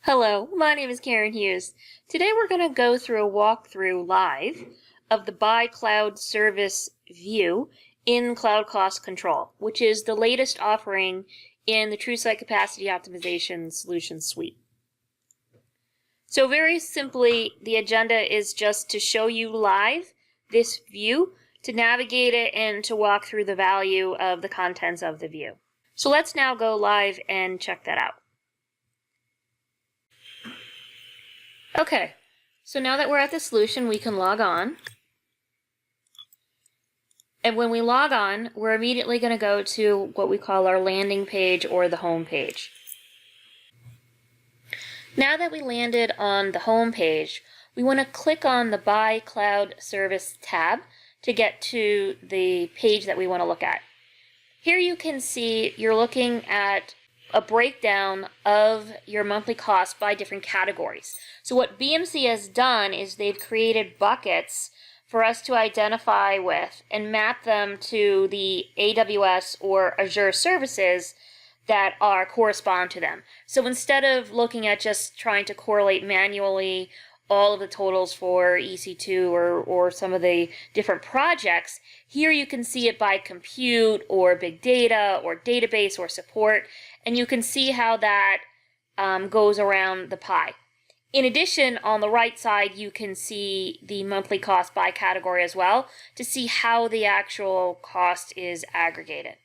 Hello, my name is Karen Hughes. Today we're going to go through a walkthrough live of the Buy Cloud Service view in Cloud Cost Control, which is the latest offering in the TrueSight Capacity Optimization Solution Suite. So very simply, the agenda is just to show you live this view, to navigate it, and to walk through the value of the contents of the view. So let's now go live and check that out. Okay, so now that we're at the solution, we can log on. And when we log on, we're immediately going to go to what we call our landing page or the home page. Now that we landed on the home page, we want to click on the Buy Cloud Service tab to get to the page that we want to look at. Here you can see you're looking at a breakdown of your monthly costs by different categories. So what BMC has done is they've created buckets for us to identify with and map them to the AWS or Azure services that correspond to them. So instead of looking at just trying to correlate manually all of the totals for EC2 or some of the different projects, here you can see it by compute or big data or database or support, and you can see how that goes around the pie. In addition, on the right side, you can see the monthly cost by category as well to see how the actual cost is aggregated.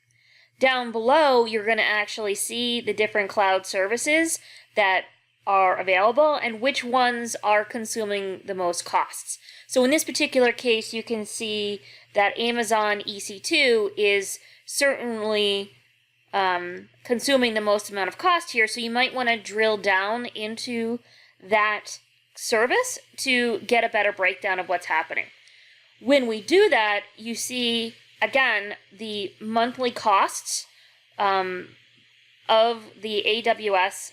Down below, you're going to actually see the different cloud services that are available and which ones are consuming the most costs. So in this particular case, you can see that Amazon EC2 is certainly consuming the most amount of cost here, so you might want to drill down into that service to get a better breakdown of what's happening. When we do that, you see again the monthly costs of the AWS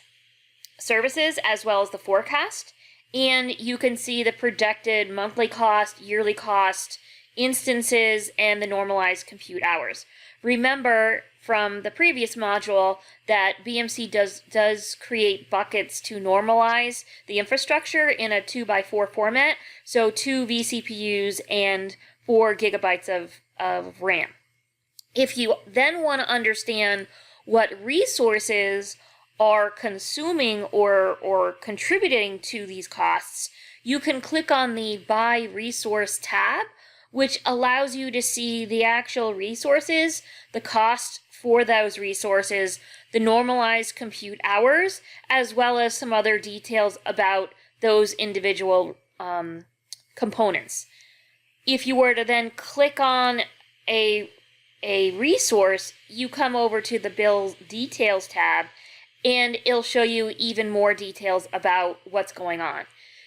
services as well as the forecast, and you can see the projected monthly cost, yearly cost, instances, and the normalized compute hours. Remember from the previous module that BMC does create buckets to normalize the infrastructure in a 2x4 format, so 2 vCPUs and 4 gigabytes of RAM. If you then want to understand what resources are consuming or contributing to these costs, you can click on the By Resource tab, which allows you to see the actual resources, the cost for those resources, the normalized compute hours, as well as some other details about those individual components. If you were to then click on a resource, you come over to the Bill Details tab, and it'll show you even more details about what's going on.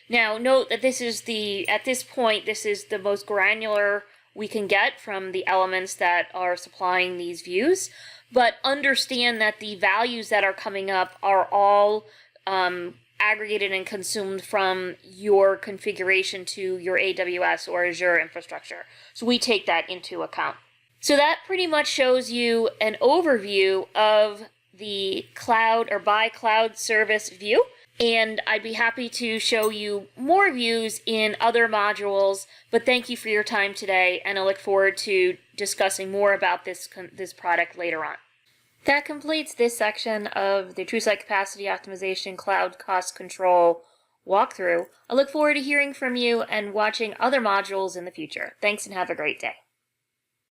Now, note that at this point, this is the most granular we can get from the elements that are supplying these views, but understand that the values that are coming up are all aggregated and consumed from your configuration to your AWS or Azure infrastructure. So we take that into account. So that pretty much shows you an overview of the cloud or Buy Cloud Service view. And I'd be happy to show you more views in other modules, but thank you for your time today, and I look forward to discussing more about this product later on. That completes this section of the TrueSight Capacity Optimization Cloud Cost Control walkthrough. I look forward to hearing from you and watching other modules in the future. Thanks and have a great day.